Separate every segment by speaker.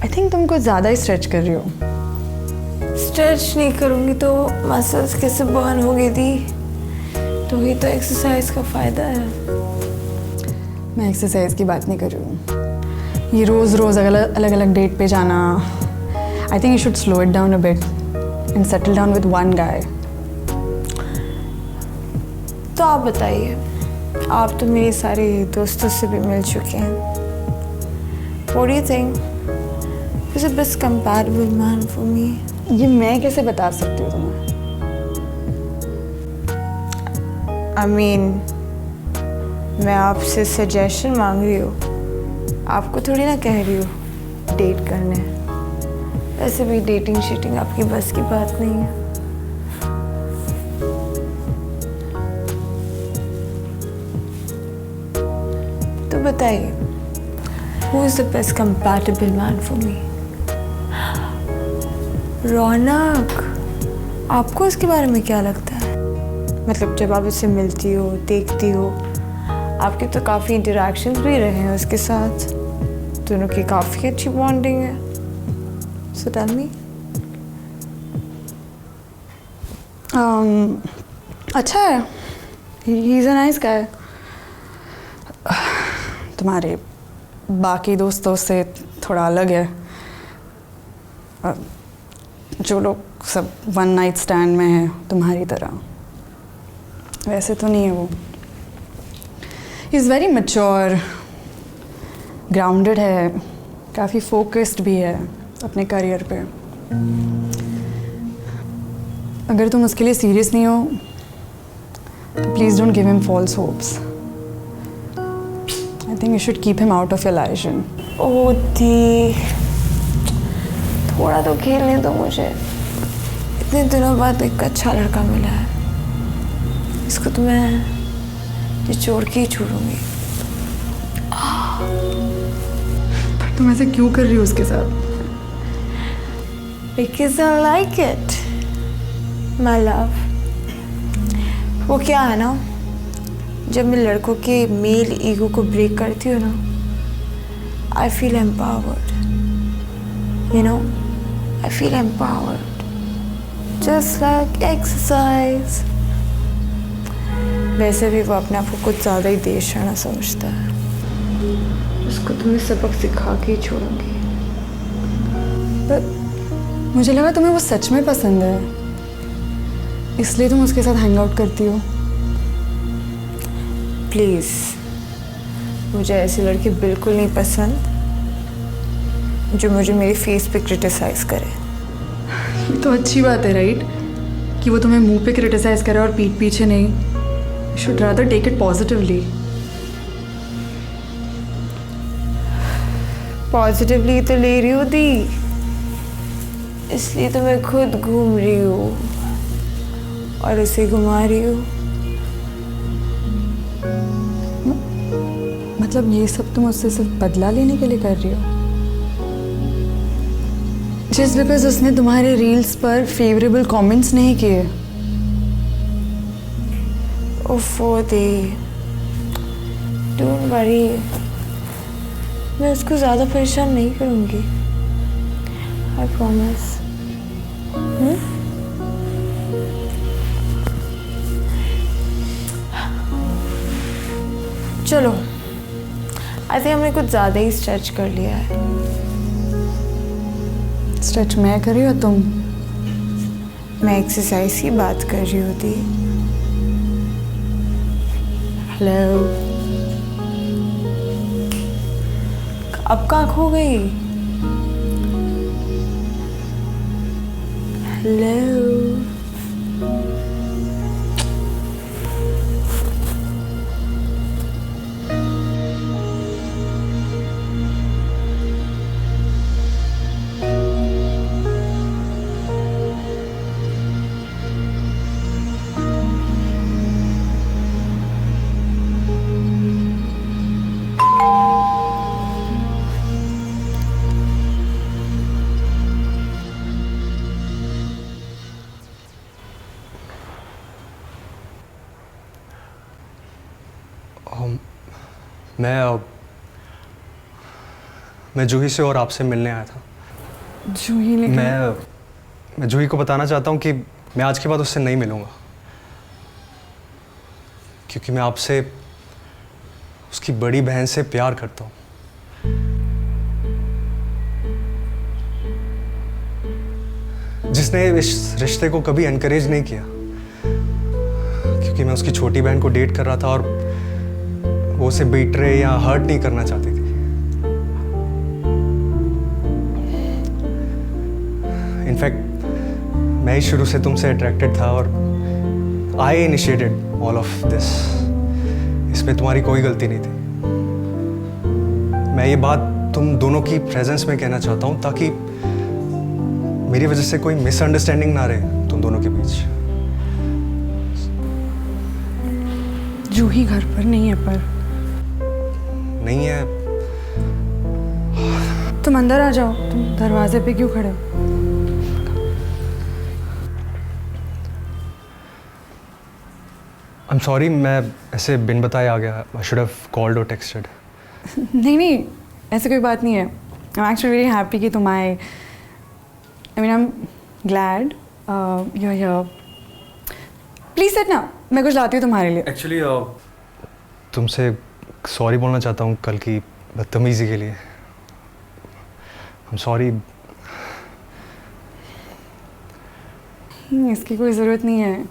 Speaker 1: I think तुम कुछ ज़्यादा ही स्ट्रेच कर रही हो।
Speaker 2: स्ट्रेच नहीं करूँगी तो मसल्स कैसे बर्न होगी दी? तो ही तो एक्सरसाइज का फ़ायदा है।
Speaker 1: मैं एक्सरसाइज की बात नहीं कर रही हूँ। ये रोज़ रोज़ अलग अलग डेट पे जाना, आई think you should slow it down a bit and settle down with one guy.
Speaker 2: तो आप बताइए, आप तो मेरे सारे दोस्तों से भी मिल चुके हैं। What do you think? Who's the best compatible man for me?
Speaker 1: ये मैं कैसे बता सकती हूँ तुम्हें?
Speaker 2: I mean, मैं आपसे सजेशन मांग रही हूँ, आपको थोड़ी ना कह रही हूँ डेट करने। वैसे भी डेटिंग शीटिंग आपकी बस की बात नहीं है। तो बताइए, who is the best compatible man for me? रौनक, आपको इसके बारे में क्या लगता है? मतलब जब आप उससे मिलती हो, देखती हो, आपके तो काफ़ी इंटरेक्शंस भी रहे हैं उसके साथ, दोनों की काफ़ी अच्छी बॉन्डिंग है। So tell me.
Speaker 1: अच्छा है, he is a nice guy. तुम्हारे बाकी दोस्तों से थोड़ा अलग है। जो लोग सब वन नाइट स्टैंड में हैं तुम्हारी तरह, वैसे तो नहीं है वो। He is very mature, grounded है, काफ़ी फोकस्ड भी है अपने करियर पे। अगर तुम उसके लिए सीरियस नहीं हो तो please don't give him false hopes. I think you should keep him out of your life.
Speaker 2: ओ दी, थोड़ा तो खेलने दो मुझे। इतने दिनों बाद एक अच्छा लड़का मिला है, इसको तो मैं निचोड़ के ही छोड़ूंगी।
Speaker 1: पर तुम ऐसे क्यों कर रही हो उसके साथ?
Speaker 2: Because I like it, my love. वो क्या है ना, जब मैं लड़कों के मेल ईगो को ब्रेक करती हूँ ना, I feel empowered. You know, I feel empowered. Just like exercise. वैसे भी वो अपने आप को कुछ ज़्यादा ही देशना समझता है। उसको तो मैं सबक सिखा के ही छोड़ूंगी।
Speaker 1: पर मुझे लगा तुम्हें वो सच में पसंद है, इसलिए तुम उसके साथ हैंग आउट करती हो।
Speaker 2: प्लीज़, मुझे ऐसी लड़की बिल्कुल नहीं पसंद जो मुझे मेरे फेस पे क्रिटिसाइज करे।
Speaker 1: ये तो अच्छी बात है राइट, कि वो तुम्हें मुंह पे क्रिटिसाइज करे और पीठ पीछे नहीं। You should rather take it positively.
Speaker 2: Positively तो ले रही हूँ दी, इसलिए तो मैं खुद घूम रही हूँ और उसे घुमा रही हूँ।
Speaker 1: मतलब ये सब तुम उससे सिर्फ बदला लेने के लिए कर रही हो? जस्ट बिकॉज उसने तुम्हारे रील्स पर फेवरेबल कमेंट्स नहीं किए?
Speaker 2: ओफो दे, डोंट वरी, मैं उसको ज़्यादा परेशान नहीं करूँगी, आई प्रॉमिस। चलो, आई थिंक हमने कुछ ज़्यादा ही स्ट्रेच कर लिया है।
Speaker 1: स्ट्रेच मैं कर रही हूँ तुम?
Speaker 2: मैं एक्सरसाइज की बात कर रही होती। हेलो, अब कहाँ खो गई? हेलो,
Speaker 3: मैं जूही से और आपसे मिलने आया था।
Speaker 1: जूही, लेकिन
Speaker 3: मैं जूही को बताना चाहता हूँ कि मैं आज के बाद उससे नहीं मिलूँगा, क्योंकि मैं आपसे, उसकी बड़ी बहन से प्यार करता हूँ। जिसने इस रिश्ते को कभी एनकरेज नहीं किया, क्योंकि मैं उसकी छोटी बहन को डेट कर रहा था और वो उसे बीट्रे या हर्ट नहीं करना चाहती थी। इनफैक्ट मैं ही शुरू से तुमसे अट्रैक्टेड था और आई इनिशिएटेड ऑल ऑफ दिस। इसमें तुम्हारी कोई गलती नहीं थी। मैं ये बात तुम दोनों की प्रेजेंस में कहना चाहता हूँ ताकि मेरी वजह से कोई मिसअंडरस्टैंडिंग ना रहे तुम दोनों के बीच।
Speaker 1: जूही घर पर नहीं है। पर
Speaker 3: नहीं है?
Speaker 1: तुम अंदर आ जाओ, तुम दरवाजे पे क्यों खड़े हो?
Speaker 3: आई एम सॉरी, मैं ऐसे बिन बताए आ गया। आई शुड हैव कॉल्ड और टेक्स्टेड।
Speaker 1: नहीं, ऐसी कोई बात नहीं है। I am actually very happy कि तुम आए। I mean I am glad you are here. Please sit ना, मैं कुछ लाती हूँ तुम्हारे लिए।
Speaker 3: एक्चुअली तुमसे सॉरी बोलना चाहता हूँ कल की बदतमीजी के लिए। आई एम सॉरी।
Speaker 1: इसकी कोई ज़रूरत नहीं है,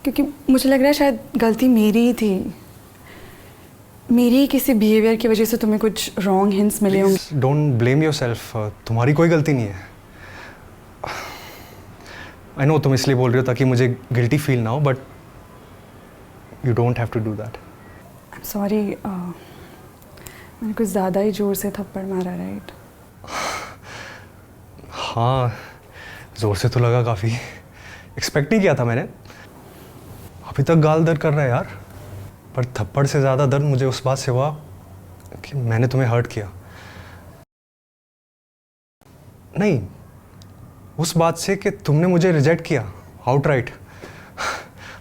Speaker 1: क्योंकि मुझे लग रहा है शायद गलती मेरी ही थी। मेरी किसी बिहेवियर की वजह से तुम्हें कुछ रॉन्ग हिंट्स मिले होंगे।
Speaker 3: Don't blame yourself. तुम्हारी कोई गलती नहीं है। आई नो तुम इसलिए बोल रहे हो ताकि मुझे गिल्टी फील ना हो, but you don't have to do that.
Speaker 1: I am sorry, मैंने कुछ ज़्यादा ही ज़ोर से थप्पड़ मारा, राइट?
Speaker 3: हाँ, ज़ोर से तो लगा काफ़ी। एक्सपेक्ट नहीं किया था मैंने। अभी तक गाल दर्द कर रहा है यार, पर थप्पड़ से ज़्यादा दर्द मुझे उस बात से हुआ कि मैंने तुम्हें हर्ट किया। नहीं, उस बात से कि तुमने मुझे रिजेक्ट किया आउटराइट।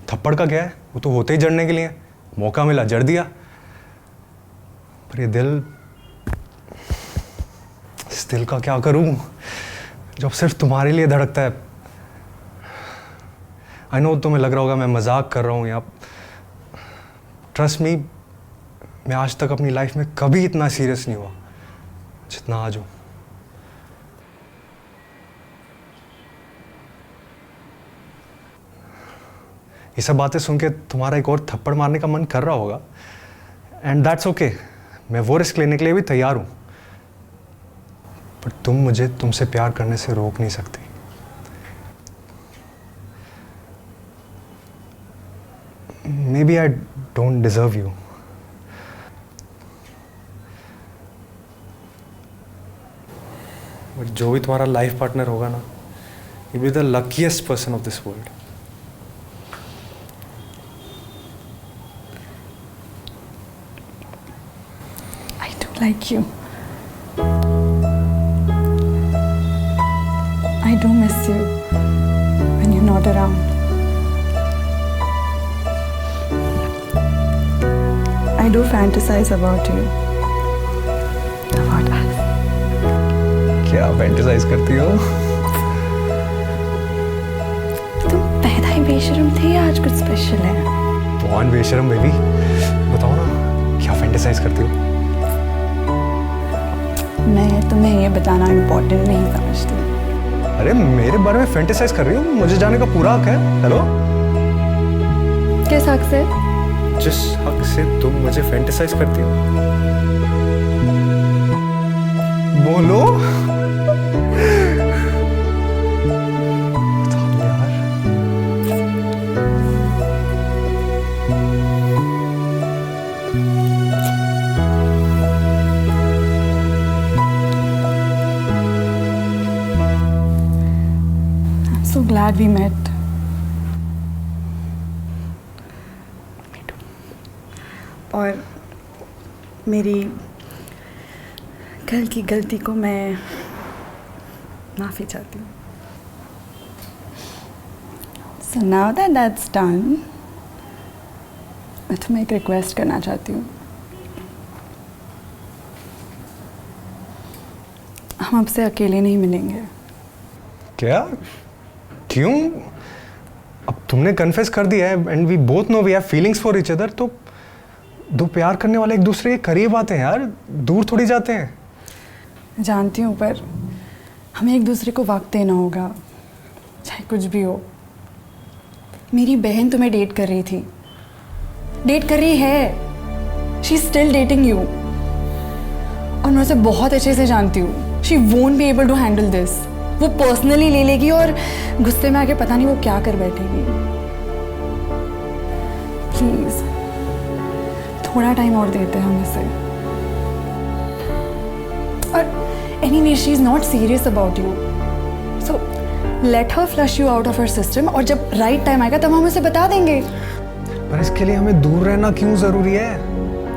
Speaker 3: थप्पड़ का क्या है, वो तो होते ही जड़ने के लिए। मौका मिला, जड़ दिया। पर ये दिल, इस दिल का क्या करूं जो अब सिर्फ तुम्हारे लिए धड़कता है। आई नो तुम्हें लग रहा होगा मैं मजाक कर रहा हूँ या, ट्रस्ट मी, मैं आज तक अपनी लाइफ में कभी इतना सीरियस नहीं हुआ जितना आज हूँ। ये सब बातें सुन के तुम्हारा एक और थप्पड़ मारने का मन कर रहा होगा, एंड दैट्स ओके। मैं वो रिस्क लेने के लिए भी तैयार हूँ, पर तुम मुझे तुमसे प्यार करने से रोक नहीं सकती। Maybe I don't deserve you. But जो भी तुम्हारा लाइफ पार्टनर होगा ना, you'll be the luckiest person of this world.
Speaker 1: I do like you. I do miss you when you're not around. I do fantasize about you, about us.
Speaker 3: क्या fantasise करती हो?
Speaker 1: तुम पैदा ही बेशर्म थे या आज कुछ स्पेशल है?
Speaker 3: कौन बेशरम बेबी? बताओ ना, क्या फैंटेसाइज करती हो?
Speaker 1: मैं तुम्हें ये बताना इम्पोर्टेंट नहीं समझती।
Speaker 3: अरे मेरे बारे में फैंटेसाइज कर रही हो? मुझे जाने का पूरा हक है। हेलो?
Speaker 1: किस हक से?
Speaker 3: जिस हक से तुम मुझे फैंटेसाइज करती हो। बोलो। बताओ यार।
Speaker 1: I'm so glad we met. और मेरी कल की गलती को मैं माफ़ी चाहती हूँ। So now that that's done, मैं तुम्हें एक रिक्वेस्ट करना चाहती हूँ। हम आपसे अकेले नहीं मिलेंगे।
Speaker 3: क्या? क्यों? अब तुमने कन्फेस कर दिया है and we both know we have feelings for each other, तो दो प्यार करने वाले एक दूसरे के करीब आते हैं यार, दूर थोड़ी जाते हैं।
Speaker 1: जानती हूँ, पर हमें एक दूसरे को वक्त देना होगा, चाहे कुछ भी हो। मेरी बहन तुम्हें डेट कर रही थी, डेट कर रही है, she is still dating you, और मैं उसे बहुत अच्छे से जानती हूँ। She won't be able to handle this. वो पर्सनली ले लेगी और गुस्से में आके पता नहीं वो क्या कर बैठेगी। प्लीज थोड़ा टाइम और देते हैं हम इसे। और anyway she is not serious about you, so let her flush you out of her system, और जब राइट टाइम आएगा तब हम उसे बता देंगे।
Speaker 3: पर इसके लिए हमें दूर रहना क्यों जरूरी है?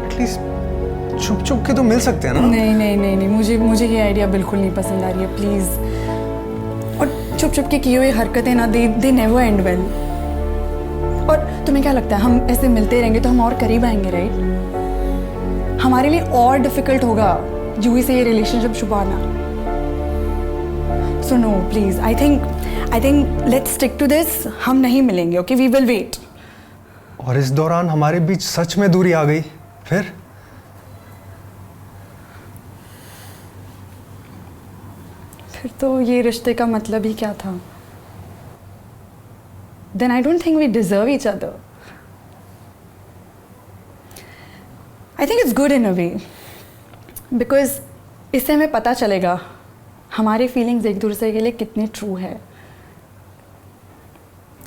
Speaker 3: एटलीस्ट छुप छुप के तो मिल सकते हैं ना।
Speaker 1: नहीं नहीं नहीं नहीं, मुझे ये आइडिया बिल्कुल नहीं पसंद आ रही है, प्लीज। और छुप छुप के की हुई हरकतें ना, दे नेवर एंड वेल। और तुम्हें क्या लगता है हम ऐसे मिलते रहेंगे तो हम और करीब आएंगे, राइट? हमारे लिए और डिफिकल्ट होगा जूही से ये रिलेशनशिप छुपाना। So no please, I think let's stick to this. हम नहीं मिलेंगे, ओके? We will wait.
Speaker 3: और इस दौरान हमारे बीच सच में दूरी आ गई, फिर
Speaker 1: तो ये रिश्ते का मतलब ही क्या था? Then I don't think we deserve each other. I think it's good in a way, because इससे हमें पता चलेगा हमारी फीलिंग्स एक दूसरे के लिए कितनी ट्रू है।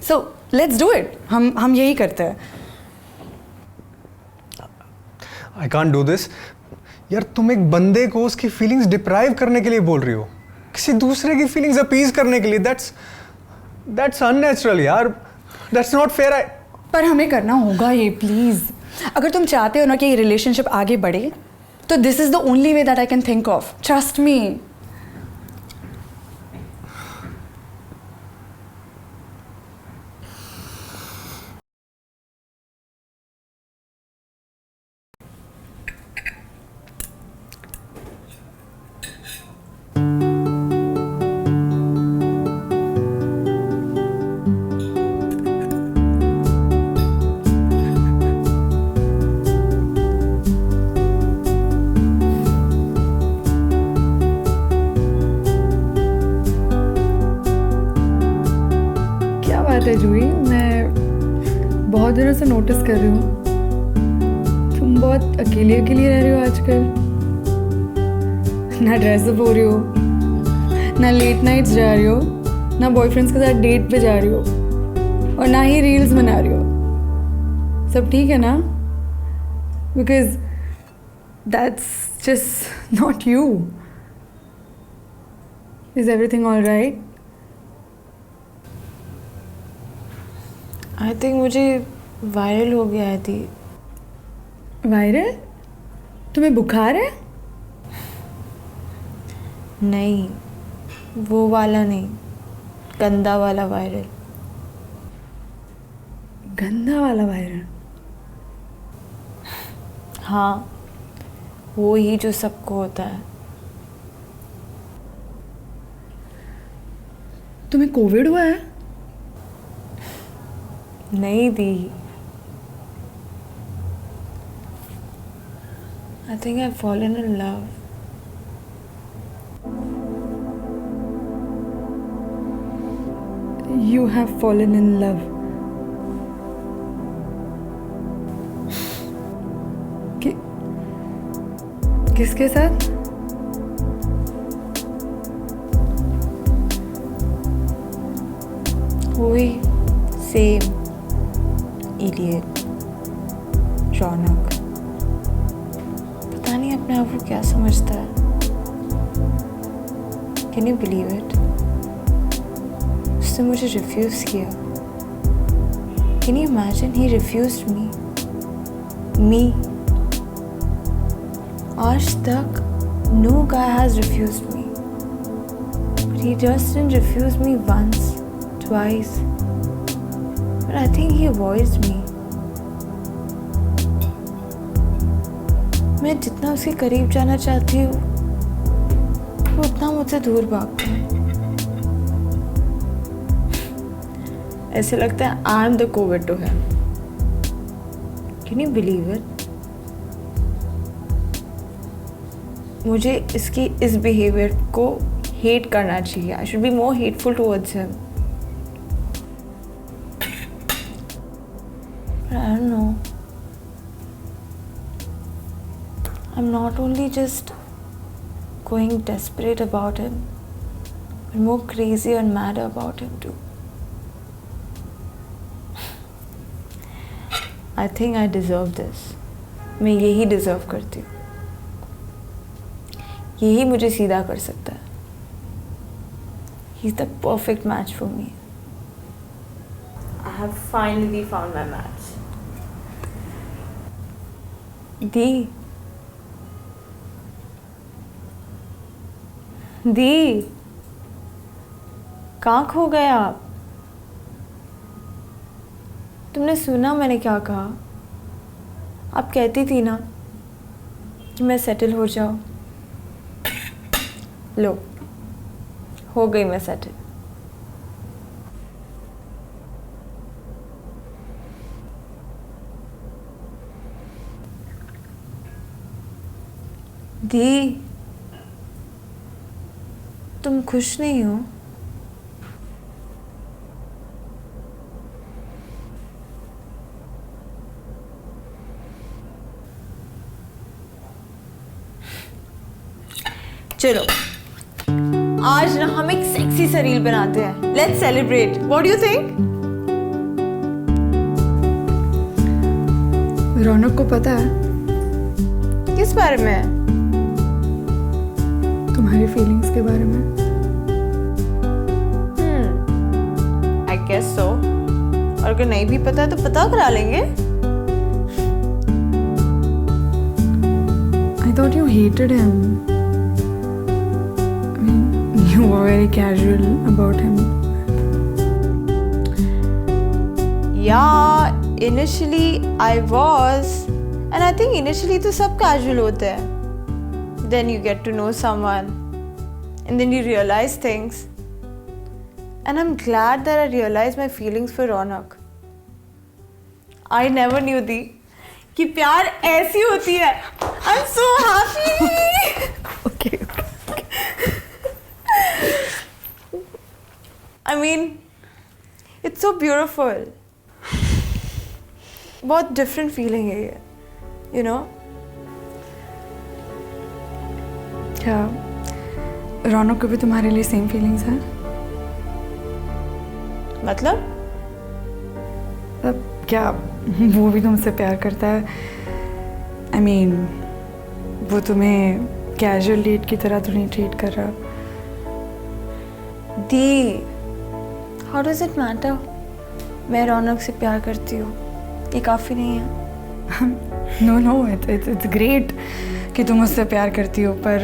Speaker 1: So let's do it. हम यही करते हैं।
Speaker 3: I can't do this. यार तुम एक बंदे को उसकी फीलिंग्स डिप्राइव करने के लिए बोल रही हो, किसी दूसरे की फीलिंग्स अपीज करने के लिए। दैट्स अननेचुरल यार, दैट्स नॉट फेयर।
Speaker 1: पर हमें करना होगा ये, प्लीज। अगर तुम चाहते हो ना कि ये रिलेशनशिप आगे बढ़े, तो this is the only way that I can think of. Trust me. है जूही, मैं बहुत दिनों से नोटिस कर रही हूँ तुम बहुत अकेली अकेली रह रही हो आजकल। ना ड्रेसअप हो रही हो, ना लेट नाइट्स जा रही हो, ना बॉयफ्रेंड्स के साथ डेट पे जा रही हो, और ना ही रील्स बना रही हो। सब ठीक है ना? Because that's just not you. Is everything all right?
Speaker 2: I think मुझे वायरल हो गया है थी।
Speaker 1: वायरल? तुम्हें बुखार है?
Speaker 2: नहीं, वो वाला नहीं, गंदा वाला वायरल।
Speaker 1: गंदा वाला वायरल?
Speaker 2: हाँ, वो ही जो सबको होता है।
Speaker 1: तुम्हें कोविड हुआ है?
Speaker 2: नहीं दी। I think I've fallen in love.
Speaker 1: You have fallen in love. किसके साथ?
Speaker 2: वही सेम इडियट रौनक। पता नहीं अपने आप को क्या समझता है। Can you believe it? उसने मुझे रिफ्यूज किया। Can you imagine? He refused me. आज तक no guy has refused me, but he just didn't refuse me once, twice, but I think he avoids me. मैं जितना उसके करीब जाना चाहती हूँ वो इतना मुझसे दूर भागता है, ऐसे लगता है I am the COVID to him. Can you believe it? मुझे इसकी इस बिहेवियर को हेट करना चाहिए। I should be more hateful towards him. I don't know. I'm not only just going desperate about him, but more crazy and mad about him too. I think I deserve this. मैं यही deserve करती हूँ। यही मुझे सीधा कर सकता है। He's the perfect match for me. I have finally found my match. दी कहाँ खो गए आप? तुमने सुना मैंने क्या कहा? आप कहती थी ना कि मैं सेटल हो जाऊँ। लो, हो गई मैं सेटल। दी, तुम खुश नहीं हो? चलो आज ना हम एक सेक्सी सा रील बनाते हैं। Let's celebrate. What do you think?
Speaker 1: Raunak को पता है
Speaker 2: किस बारे में?
Speaker 1: तुम्हारी फीलिंग्स के बारे में।
Speaker 2: I guess so. और अगर नहीं भी पता तो पता करा लेंगे।
Speaker 1: I thought you hated him. I mean, you were very casual about him.
Speaker 2: Yeah, initially I was, and I think initially तो सब casual होते हैं. Then you get to know someone, and then you realize things. And I'm glad that I realized my feelings for Ronak. I never knew दी कि प्यार ऐसी होती है. I'm so happy.
Speaker 1: Okay.
Speaker 2: I mean, it's so beautiful. बहुत different feeling है ये, you know?
Speaker 1: क्या रौनक को भी तुम्हारे लिए सेम फीलिंग्स हैं?
Speaker 2: मतलब?
Speaker 1: अब क्या वो भी तुमसे प्यार करता है? I mean, वो तुम्हें कैजुअल डेट की तरह तो नहीं ट्रीट कर रहा?
Speaker 2: दी, how does it matter? मैं रौनक से प्यार करती हूँ, ये काफ़ी नहीं है?
Speaker 1: No, it's great कि तुम उससे प्यार करती हो, पर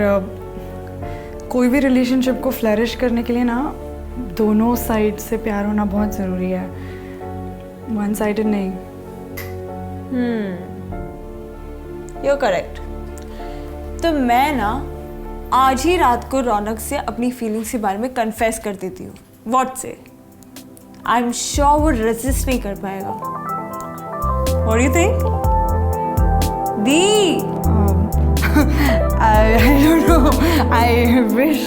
Speaker 1: कोई भी रिलेशनशिप को फ्लरिश करने के लिए ना दोनों साइड से प्यार होना बहुत ज़रूरी है, वन साइडेड नहीं।
Speaker 2: You're correct. तो मैं ना आज ही रात को रौनक से अपनी फीलिंग्स के बारे में कन्फेस कर देती हूँ। What say? I'm sure वो रेजिस्ट नहीं कर पाएगा। What do you think? The,
Speaker 1: I don't know. I wish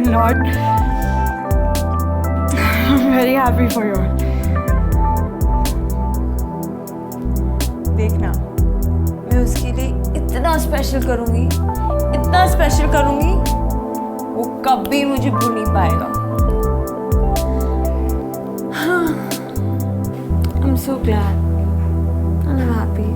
Speaker 1: not. I'm very happy for you.
Speaker 2: देखना, मैं उसके लिए इतना स्पेशल करूँगी, इतना स्पेशल करूँगी, वो कभी मुझे भूल नहीं पाएगा। I'm so glad. I'm happy.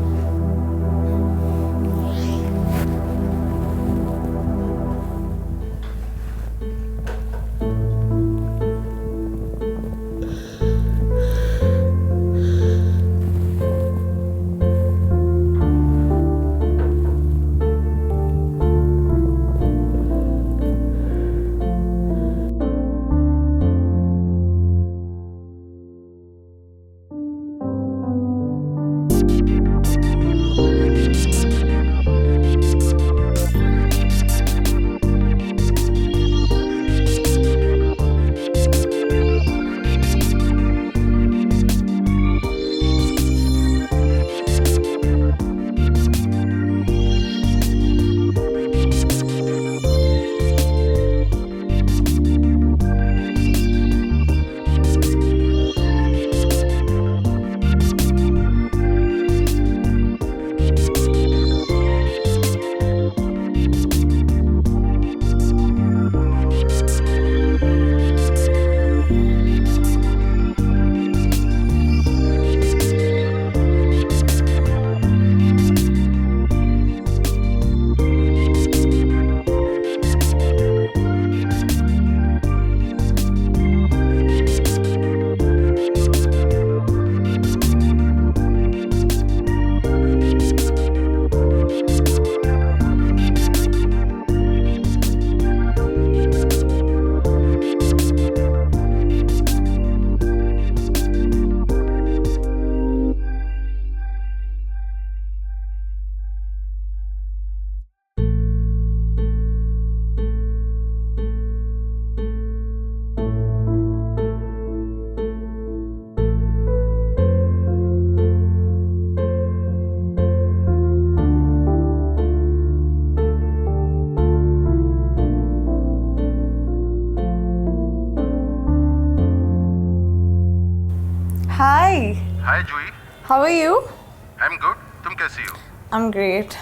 Speaker 2: Hi,
Speaker 4: hi Juhi.
Speaker 2: How are you?
Speaker 4: I am good. तुम कैसी हो?
Speaker 2: I am great.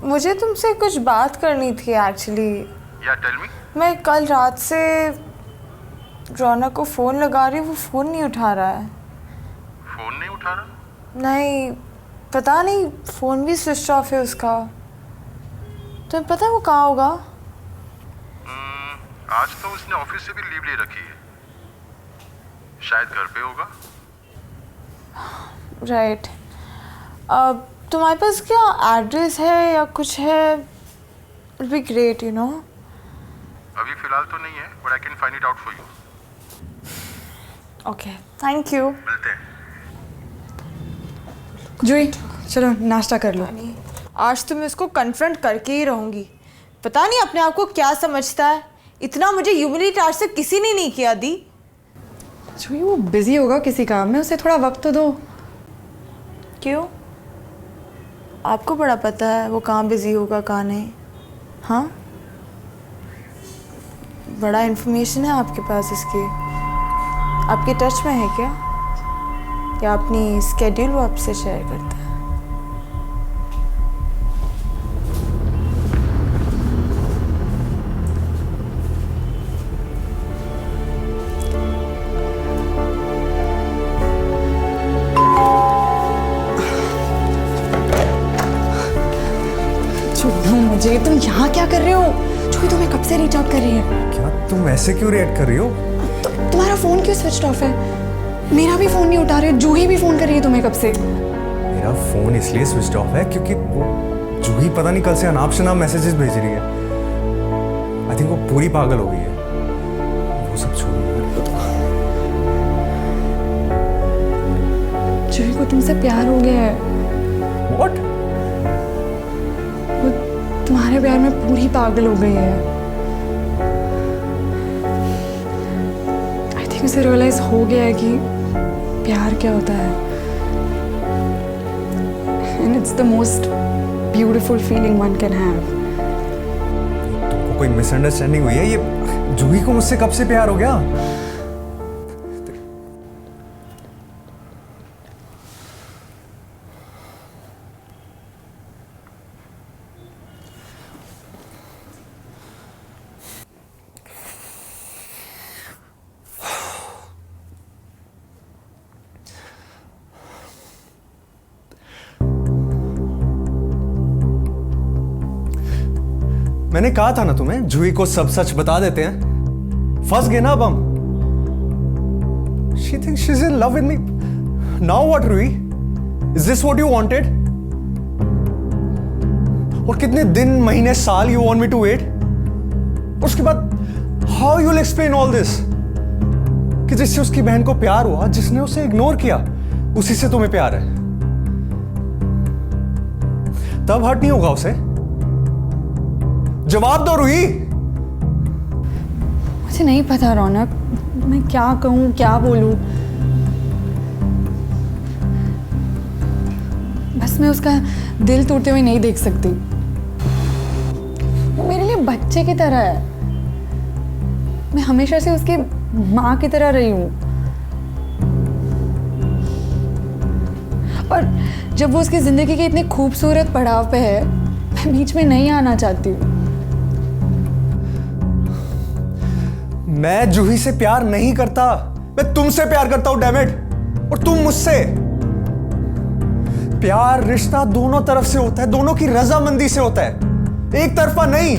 Speaker 2: मुझे तुमसे कुछ बात करनी थी एक्चुअली।
Speaker 4: या टेल मी।
Speaker 2: मैं कल रात से रौनक को फ़ोन लगा रही हूँ, वो फ़ोन नहीं उठा रहा है।
Speaker 4: फोन नहीं उठा रहा?
Speaker 2: नहीं, पता नहीं, फ़ोन भी स्विच ऑफ है उसका। तुम्हें पता है वो कहाँ होगा?
Speaker 4: आज तो उसने ऑफिस से भी लीव ले रखी है, शायद घर पे होगा।
Speaker 2: राइट। तुम्हारे पास क्या एड्रेस है या कुछ है? It be great, you know.
Speaker 4: अभी फिलहाल तो नहीं है, but I can find it out for you.
Speaker 2: Okay, thank you.
Speaker 4: मिलते हैं।
Speaker 1: जूही चलो नाश्ता कर लो।
Speaker 2: आज तो मैं उसको कन्फ्रंट करके ही रहूँगी। पता नहीं अपने आप को क्या समझता है। इतना मुझे ह्यूमिलिटी आज तक किसी ने नहीं किया दी।
Speaker 1: जूही वो बिजी होगा किसी काम में, उसे थोड़ा वक्त तो दो।
Speaker 2: क्यों? आपको बड़ा पता है वो कहाँ बिजी होगा कहाँ नहीं। हाँ, बड़ा इन्फॉर्मेशन है आपके पास इसकी। आपके टच में है क्या, या अपनी स्केड्यूल वो आपसे शेयर करता है?
Speaker 1: मुझे तुम यहाँ क्या कर रहे हो? जूही तुम्हें कब से रीच आउट कर रही है।
Speaker 3: क्या तुम ऐसे क्यों रिएक्ट कर रही हो?
Speaker 1: तुम्हारा फोन क्यों स्विच ऑफ है? मेरा भी फोन नहीं उठा रहे, जूही भी फोन कर रही है तुम्हें कब से।
Speaker 3: मेरा फोन इसलिए स्विच ऑफ है क्योंकि वो जूही पता नहीं कल से अनाप शनाप मैसेजेस भेज रही है। आई थिंक वो पूरी पागल हो गई है। वो सब छोड़ो।
Speaker 1: जूही को तुमसे प्यार हो गया है।
Speaker 3: व्हाट?
Speaker 1: वो तुम्हारे प्यार में पूरी पागल हो गई है। आई थिंक उसे रियलाइज हो गया है कि प्यार क्या होता है। And it's the most beautiful feeling one can have.
Speaker 3: तुमको कोई मिसअंडरस्टैंडिंग हुई है? ये जूही को मुझसे कब से प्यार हो गया? मैंने कहा था ना तुम्हें, जूही को सब सच बता देते हैं। फंस गए ना अब हम। She thinks she's in love with me. Now what, Ruhi? Is this what you wanted? और कितने दिन, महीने, साल you want me to wait? और उसके बाद how you'll explain all this? कि जिससे उसकी बहन को प्यार हुआ, जिसने उसे इग्नोर किया, उसी से तुम्हें प्यार है। तब हर्ट नहीं होगा उसे? जवाब दो रूही।
Speaker 1: मुझे नहीं पता रौनक, मैं क्या कहूँ क्या बोलूँ। बस मैं उसका दिल टूटते हुए नहीं देख सकती। वो मेरे लिए बच्चे की तरह है। मैं हमेशा से उसकी माँ की तरह रही हूँ। और जब वो उसकी जिंदगी के इतने खूबसूरत पड़ाव पे है, मैं बीच में नहीं आना चाहती हूँ।
Speaker 3: मैं जूही से प्यार नहीं करता, मैं तुमसे प्यार करता हूं, डैम इट। और तुम मुझसे। प्यार रिश्ता दोनों तरफ से होता है, दोनों की रजामंदी से होता है, एक तरफा नहीं।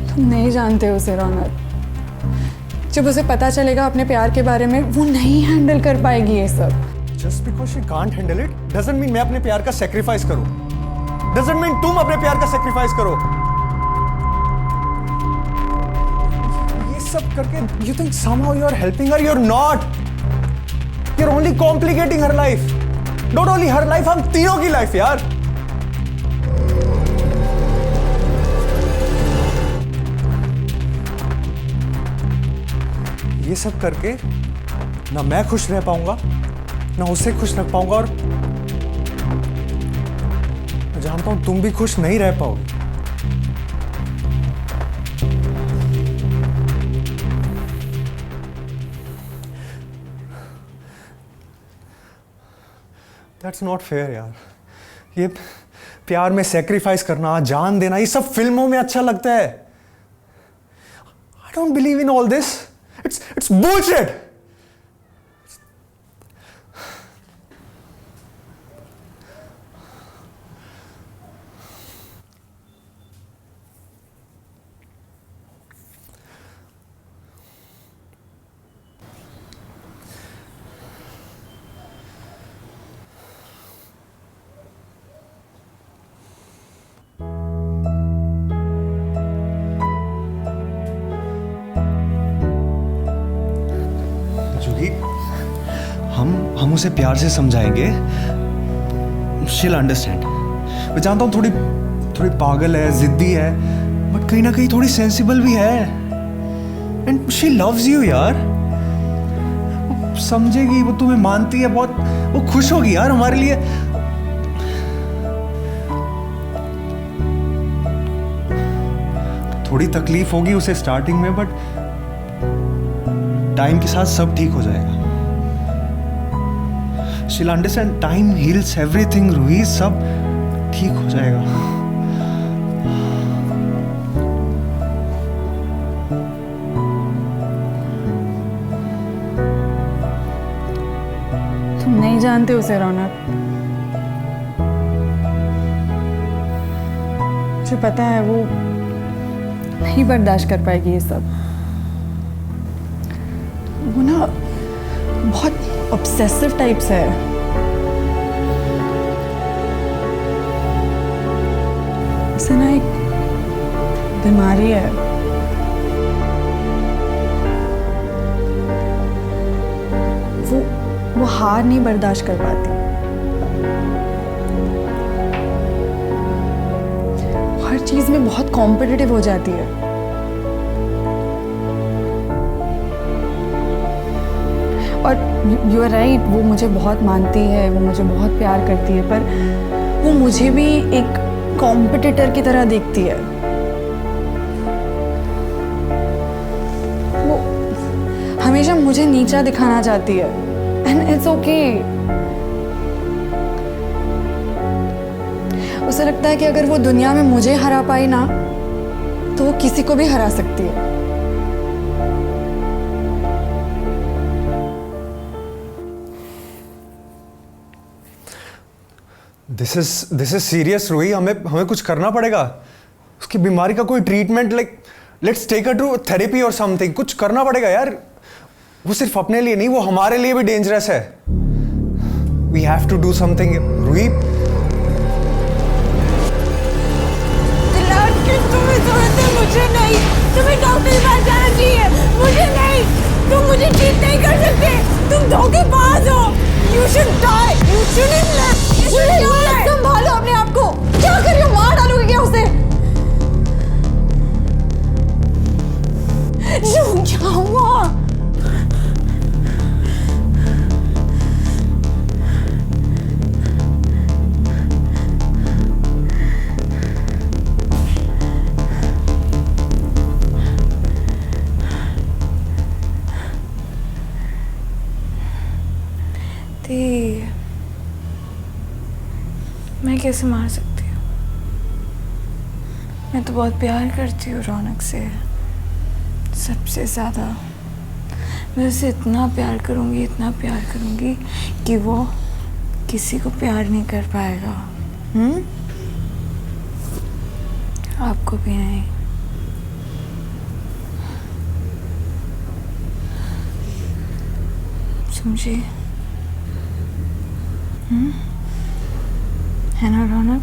Speaker 1: तुम नहीं जानते उसे रौनक। जब उसे पता चलेगा अपने प्यार के बारे में, वो नहीं हैंडल कर पाएगी ये सब।
Speaker 3: Just because she can't handle it doesn't mean मैं अपने प्यार का सेक्रीफाइस करूं। डजंट मीन तुम अपने प्यार का सेक्रीफाइस करो। सब करके you think somehow you are helping her, you're not. You're only complicating her life. Not only her life, हम तीनों की लाइफ यार। ये सब करके ना मैं खुश रह पाऊंगा, ना उसे खुश रख पाऊंगा, और मैं जानता हूं तुम भी खुश नहीं रह पाओगे। दैट्स नॉट फेयर यार। ये प्यार में सेक्रीफाइस करना, जान देना, ये सब फिल्मों में अच्छा लगता है। I don't believe in all this. It's bullshit. Juhi, हम उसे प्यार से समझाएंगे, she'll understand। मैं जानता हूँ थोड़ी पागल है, जिद्दी है, बट कहीं ना कहीं थोड़ी सेंसिबल भी है। एंड शी लव्स यू यार। वो समझेगी, वो तुम्हें मानती है बहुत, वो खुश होगी यार हमारे लिए। थोड़ी तकलीफ होगी उसे स्टार्टिंग में, बट टाइम के साथ सब ठीक हो जाएगा। She'll understand, time heals everything, Ruhi, सब ठीक हो जाएगा।
Speaker 1: तुम नहीं जानते उसे रौनक। मुझे पता है वो नहीं बर्दाश्त कर पाएगी ये सब। वो ना बहुत ऑब्सेसिव टाइप से है। उसे ना एक बीमारी है। वो हार नहीं बर्दाश्त कर पाती। हर चीज में बहुत कॉम्पिटिटिव हो जाती है। और यू आर राइट, वो मुझे बहुत मानती है, वो मुझे बहुत प्यार करती है, पर वो मुझे भी एक कॉम्पिटिटर की तरह देखती है। वो हमेशा मुझे नीचा दिखाना चाहती है, एंड इट्स ओके। उसे लगता है कि अगर वो दुनिया में मुझे हरा पाई ना, तो वो किसी को भी हरा सकती है।
Speaker 3: This is serious Ruhi. हमें कुछ करना पड़ेगा। उसकी बीमारी का कोई treatment, like let's take her to therapy और समथिंग। कुछ करना पड़ेगा यार। वो सिर्फ अपने लिए नहीं, वो हमारे लिए भी डेंजरस है। We have to do something Ruhi.
Speaker 2: मुझे नहीं, तुम्हें डॉक्टर के पास जाना चाहिए। मुझे नहीं, तुम मुझे चीट नहीं कर सकते। तुम धोखेबाज हो। You should die. You shouldn't live. संभालो अपने आप को। क्या कर रही हो? मार डालोगे क्या उसे? क्या हुआ? मैं कैसे मार सकती हूँ? मैं तो बहुत प्यार करती हूँ रौनक से, सबसे ज़्यादा। मैं उसे इतना प्यार करूँगी कि वो किसी को प्यार नहीं कर पाएगा। आपको भी नहीं। समझी? है ना रौनक?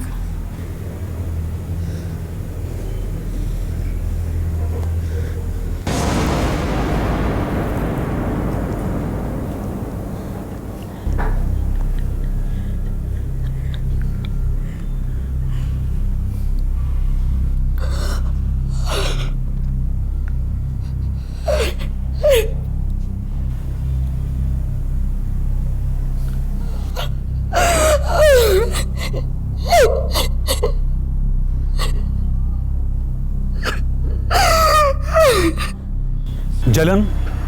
Speaker 5: जलन,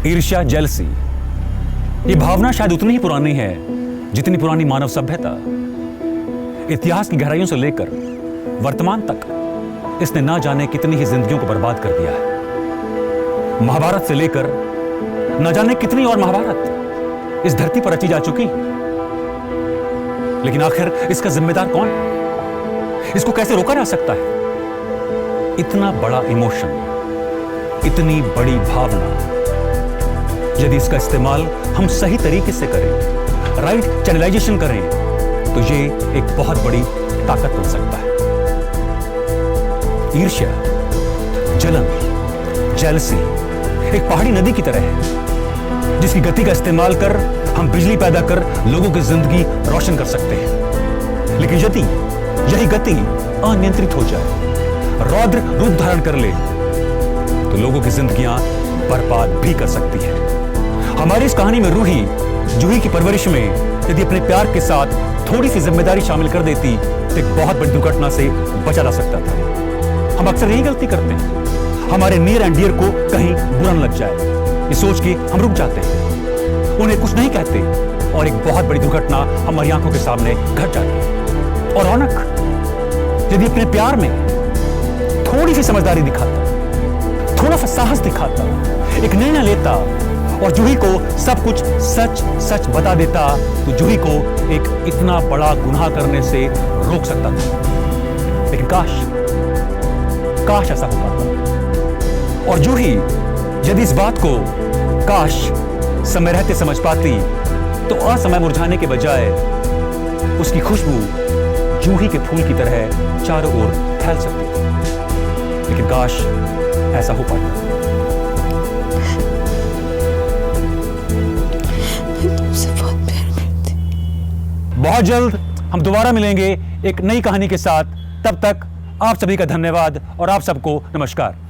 Speaker 5: ईर्ष्या, जेलसी, ये भावना शायद उतनी ही पुरानी है जितनी पुरानी मानव सभ्यता, इतिहास की गहराइयों से लेकर वर्तमान तक इसने ना जाने कितनी ही जिंदगियों को बर्बाद कर दिया है। महाभारत से लेकर ना जाने कितनी और महाभारत इस धरती पर रची जा चुकी, लेकिन आखिर इसका जिम्मेदार कौन? इसको कैसे रोका जा सकता है? इतना बड़ा इमोशन, इतनी बड़ी भावना, यदि इसका इस्तेमाल हम सही तरीके से करें, राइट चैनलाइजेशन करें, तो ये एक बहुत बड़ी ताकत बन सकता है। ईर्ष्या, जलन, जेलसी एक पहाड़ी नदी की तरह है, जिसकी गति का इस्तेमाल कर हम बिजली पैदा कर लोगों की जिंदगी रोशन कर सकते हैं। लेकिन यदि यही गति अनियंत्रित हो जाए, रौद्र रूप धारण कर ले, तो लोगों की जिंदगियां बर्बाद भी कर सकती है। हमारी इस कहानी में रूही जूही की परवरिश में यदि अपने प्यार के साथ थोड़ी सी जिम्मेदारी शामिल कर देती तो एक बहुत बड़ी दुर्घटना से बचा जा सकता था। हम अक्सर यही गलती करते हैं, हमारे नियर एंड डियर को कहीं बुरा न लग जाए, ये सोच के हम रुक जाते हैं, उन्हें कुछ नहीं कहते और एक बहुत बड़ी दुर्घटना हमारी आंखों के सामने घट जाती है। और रौनक यदि अपने प्यार में थोड़ी सी समझदारी दिखाता, थोड़ा सा साहस दिखाता, एक निर्णय लेता और जूही को सब कुछ सच सच बता देता, तो जूही को एक इतना बड़ा गुनाह करने से रोक सकता था। लेकिन काश ऐसा हो पाता। और जूही यदि इस बात को काश समय रहते समझ पाती, तो असमय मुरझाने के बजाय उसकी खुशबू जूही के फूल की तरह चारों ओर फैल सकती थी। लेकिन काश ऐसा हो पाता।
Speaker 2: मैं तुमसे बहुत प्यार करती।
Speaker 5: बहुत जल्द हम दोबारा मिलेंगे एक नई कहानी के साथ। तब तक आप सभी का धन्यवाद और आप सबको नमस्कार।